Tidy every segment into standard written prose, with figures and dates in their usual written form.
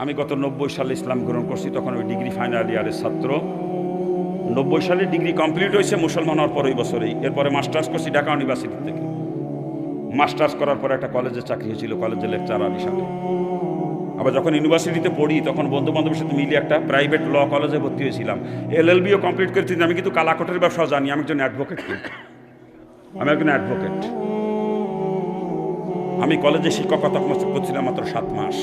আমি গত 90 সালে ইসলাম গ্রহণ করছি, তখন ওই ডিগ্রি ফাইনাল ইয়ারের ছাত্র। 90 সালে ডিগ্রি কমপ্লিট হয়েছে মুসলমান হওয়ার পর ওই বছরেই। এরপরে মাস্টার্স করছি ঢাকা ইউনিভার্সিটি থেকে। মাস্টার্স করার পর একটা কলেজে চাকরি হয়েছিল, কলেজের লেকচারার হিসাবে। আবার যখন ইউনিভার্সিটিতে পড়ি তখন বন্ধু বান্ধবের সাথে মিলিয়ে একটা প্রাইভেট ল কলেজে ভর্তি হয়েছিলাম। LLBও কমপ্লিট করেছি। আমি কিন্তু কালাকটের ব্যবসাও জানি, আমি একজন অ্যাডভোকেট। আমি একজন অ্যাডভোকেট। আমি কলেজে শিক্ষকতা করছিলাম মাত্র 7 মাস।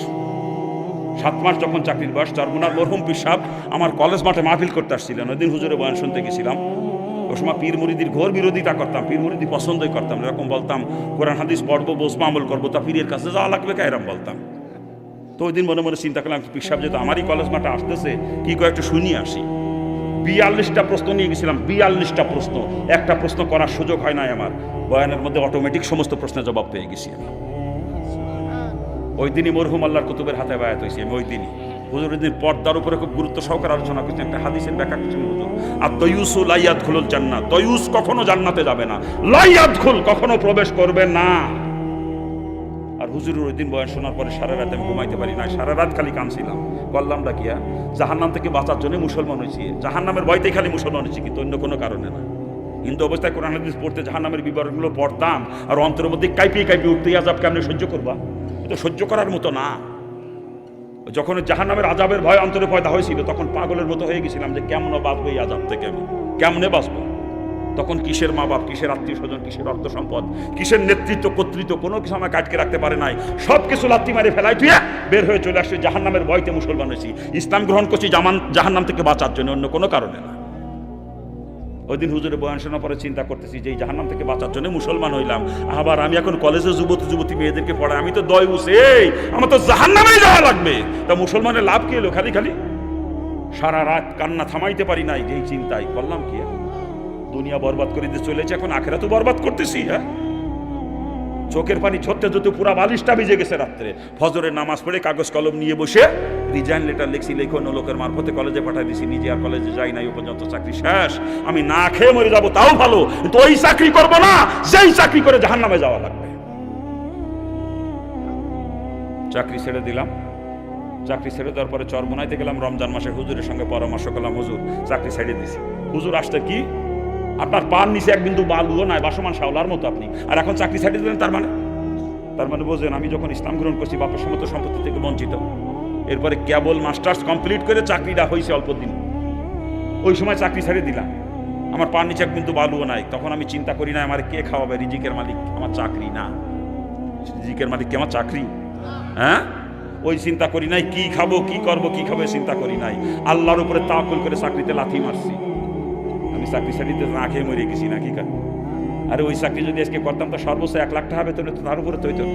7 মাস যখন চাকরির বয়স, চরমুনার মরহুম পীর সাহেব আমার কলেজ মাঠে মাহফিল করতে আসছিলেন। ওই দিন হুজুরের বয়ান শুনতে গেছিলাম। ওই সময় পীর মুরিদির ঘোর বিরোধিতা করতাম, পীর মুরিদি পছন্দই করতাম। এরকম বলতাম কোরআন হাদিস পড়বো, বসবো, আমল করবো, তা পীরের কাছে যাওয়া লাগবে কা, এরকম বলতাম। তো ওই দিন মনে মনে চিন্তা করলাম পীর সাহেব যেহেতু আমারই কলেজ মাঠে আসতেছে, কি করে একটু শুনিয়ে আসি। 42টা প্রশ্ন নিয়ে গেছিলাম, 42টা প্রশ্ন। একটা প্রশ্ন করার সুযোগ হয় নাই আমার। বয়ানের মধ্যে অটোমেটিক সমস্ত প্রশ্নের জবাব পেয়ে গেছি আমি। ওই দিনই মরহুম আল্লাহর কুতুবের হাতে বায়াত হয়েছি আমি। ওই দিনই হুজুর ওই দিন পর্দার উপরে খুব গুরুত্ব সহকারে আলোচনা করছেন। একটা হাদিসের ব্যাখ্যা করছেন হুজুর, আর তয়ুসু লাইয়াদখুলুল জান্নাহ, তয়ুস কখনো জান্নাতে যাবে না, লাইয়াদখুল কখনো প্রবেশ করবে না। আর হুজুরের ওই দিন বয়ান শোনার পরে সারা রাত আমি ঘুমাইতে পারি না, সারা রাত খালি কাঁদছিলাম। করলামটা কি, জাহান্নাম থেকে বাঁচার জন্য মুসলমান হয়েছি, জাহান্নামের ভয়তেই খালি মুসলমান হয়েছি, কিন্তু অন্য কোনো কারণে না। হিন্দু অবস্থায় কোরআন হাদিস পড়তে জাহান্নামের বিবরণগুলো পড়তাম, আর অন্তরের মধ্যে কাঁপিয়ে কাঁপিয়ে উঠতে, আযাব কেমনে সহ্য করবা, এটা সহ্য করার মতো না। যখন জাহান্নামের আযাবের ভয় অন্তরে পয়দা হয়েছিল, তখন পাগলের মতো হয়ে গেছিলাম যে কেমনে বাঁচবো এই আযাব থেকে, আমি কেমনে বাঁচবো। তখন কিসের মা বাপ, কিসের আত্মীয় স্বজন, কিসের অর্থ সম্পদ, কিসের নেতৃত্ব কর্তৃত্ব, কোনো কিছু আমাকে আটকে রাখতে পারে নাই। সব কিছু লাত্তি মারে ফেলাই তুই বের হয়ে চলে আসছে। জাহান্নামের ভয়তে মুসলমান হয়েছি, ইসলাম গ্রহণ করছি জাহান্নাম থেকে বাঁচার জন্য, অন্য কোনো কারণে না। ওই দিন হুজুরের বয়ান শোনার পরে চিন্তা করতেছি যে এই জাহান্নাম থেকে বাঁচার জন্য মুসলমান হইলাম, আবার আমি এখন কলেজে যুবতী মেয়েদেরকে পড়াই, আমি তো দয়ুস, এই আমার তো জাহান্নামেই যাওয়া লাগবে। তা মুসলমানের লাভ কি এলো? খালি খালি সারা রাত কান্না থামাইতে পারি নাই, যেই চিন্তাই করলাম কি, দুনিয়া বরবাদ করে দিয়ে চলেছে, এখন আখেরাতও বরবাদ করতেছি। হ্যাঁ, চোখের পানি ঝরতে যত পুরা বালিশটা ভিজে গেছে। রাত্রে ফজরের নামাজ পড়ে কাগজ কলম নিয়ে বসে রিজাইন লেটার লিখছি, লেখো অন্য লোকের মারফতে কলেজে পাঠাই দিছি, নিজে আর কলেজে যাই নাই। ও পর্যন্ত চাকরি শেষ, আমি না খেয়ে মরে যাবো তাও ভালো, কিন্তু ওই চাকরি করবো না যেই চাকরি করে জাহান্নামে যাওয়া লাগবে। চাকরি ছেড়ে দিলাম। চাকরি ছেড়ে দেওয়ার পরে চরমোনাইতে গেলাম রমজান মাসে, হুজুরের সঙ্গে পরামর্শ করলাম, হুজুর চাকরি ছেড়ে দিছি। হুজুর আসতে কি, আপনার পান নিচে এক বিন্দু বালুও নাই, বাসমান শাওলার মতো আপনি, আর এখন চাকরি ছেড়ে দিলেন। তার মানে বোঝেন, আমি যখন ইসলাম গ্রহণ করছি বাপের সমস্ত সম্পত্তি থেকে বঞ্চিত। এরপরে কেবল মাস্টার্স কমপ্লিট করে চাকরিটা হয়েছে অল্প দিন, ওই সময় চাকরি ছেড়ে দিলাম। আমার পান নিচে এক বিন্দু বালুও নাই। তখন আমি চিন্তা করি না আমার কে খাওয়াবে, রিজিকের মালিক আমার চাকরি না, রিজিকের মালিক কি আমার চাকরি? হ্যাঁ, ওই চিন্তা করি নাই কি খাবো, কি করবো, কি খাবো, চিন্তা করি নাই। আল্লাহর উপরে তাওয়াক্কুল করে চাকরিতে লাথি মারছি। আমি চাকরি ছাড়িতে না খেয়ে মরে গেছি নাকি কা? আরে ওই চাকরি যদি আজকে করতাম তো সর্বোচ্চ 1 লাখ টাকা বেতন হতো, তার উপরে তো হইতো না।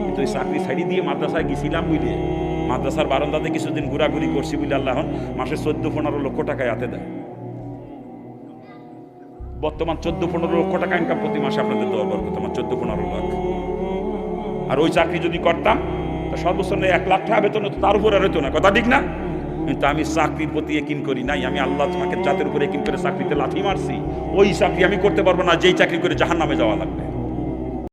কিন্তু ওই চাকরি ছাড়ি দিয়ে মাদ্রাসায় গেছিলাম বুঝলে, মাদ্রাসার বারান্দাতে কিছুদিন ঘোরাঘুরি করছি বুঝলে, আল্লাহ মাসে 14-15 লক্ষ টাকায় হাতে দেয়। বর্তমান 14-15 লক্ষ টাকা ইনকাম প্রতি মাসে আপনাদের দেওয়ার বরকত, আমার 14-15 লাখ। আর ওই চাকরি যদি করতাম তা সর্বোচ্চ 1 লাখ টাকা বেতন হতো, তার উপরে আর হইতো না। কথা ঠিক না? কিন্তু আমি চাকরির প্রতি একিন করি নাই, আমি আল্লাহ তোমাকে জাতের উপরে একিন করে চাকরিতে লাথি মারছি। ওই চাকরি আমি করতে পারবো না যেই চাকরি করে জাহান্নামে যাওয়া লাগবে।